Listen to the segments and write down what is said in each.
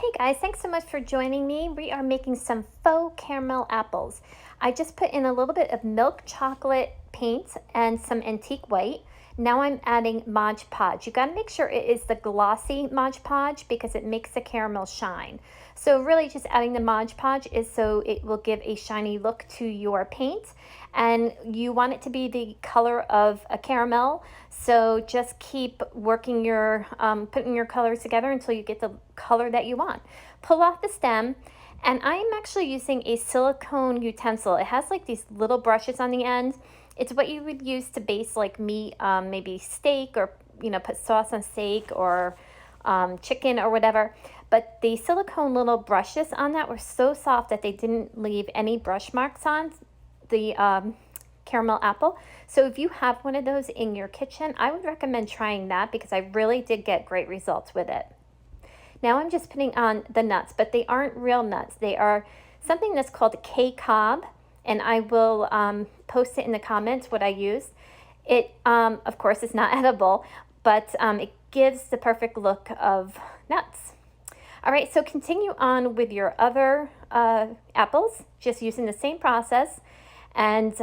Hey guys, thanks so much for joining me. We are making some faux caramel apples. I just put in a little bit of milk chocolate paint and some antique white. Now I'm adding Mod Podge. You gotta make sure it is the glossy Mod Podge because it makes the caramel shine. So really just adding the Mod Podge is so it will give a shiny look to your paint, and you want it to be the color of a caramel. So just keep working your, putting your colors together until you get the color that you want. Pull off the stem, and I'm actually using a silicone utensil. It has like these little brushes on the end. It's what you would use to baste like meat, maybe steak, or put sauce on steak, or chicken or whatever. But the silicone little brushes on that were so soft that they didn't leave any brush marks on the caramel apple. So if you have one of those in your kitchen, I would recommend trying that because I really did get great results with it. Now I'm just putting on the nuts, but they aren't real nuts. They are something that's called K-cob, and I will post it in the comments what I use. It, of course, is not edible, but it gives the perfect look of nuts. All right, so continue on with your other apples, just using the same process. And,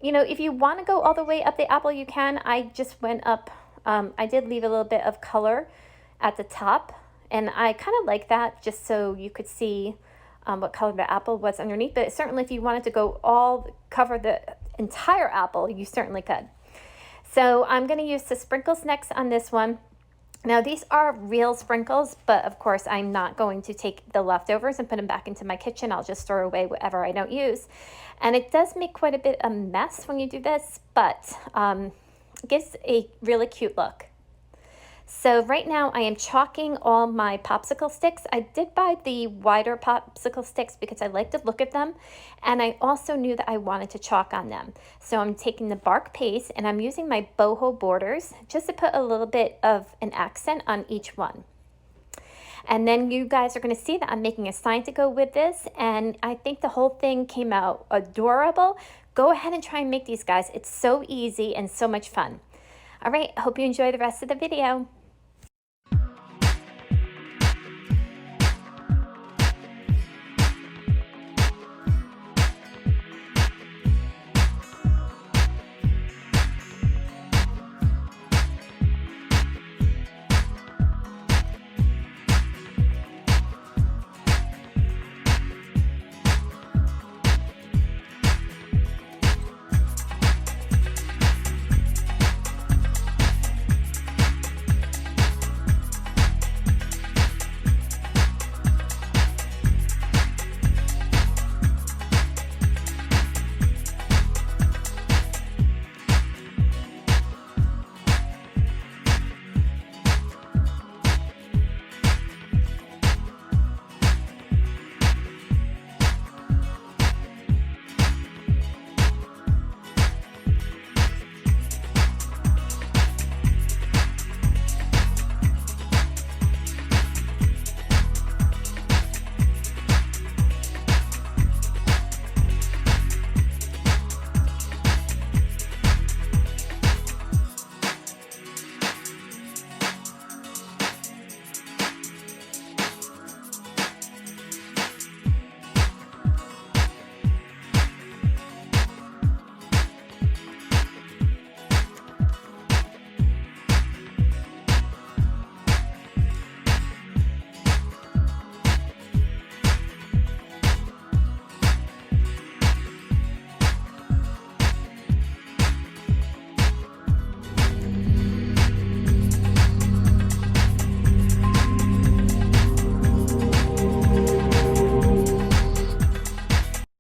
if you want to go all the way up the apple, you can. I just went up, I did leave a little bit of color at the top, and I kind of like that just so you could see what color the apple was underneath. But certainly if you wanted to go cover the entire apple, you certainly could. So I'm going to use the sprinkles next on this one. Now these are real sprinkles, but of course I'm not going to take the leftovers and put them back into my kitchen. I'll just throw away whatever I don't use. And it does make quite a bit of mess when you do this, but it gives a really cute look. So right now I am chalking all my popsicle sticks. I did buy the wider popsicle sticks because I like the look of them, and I also knew that I wanted to chalk on them. So I'm taking the bark paste and I'm using my boho borders just to put a little bit of an accent on each one. And then you guys are going to see that I'm making a sign to go with this, and I think the whole thing came out adorable. Go ahead and try and make these, guys. It's so easy and so much fun. All right, I hope you enjoy the rest of the video.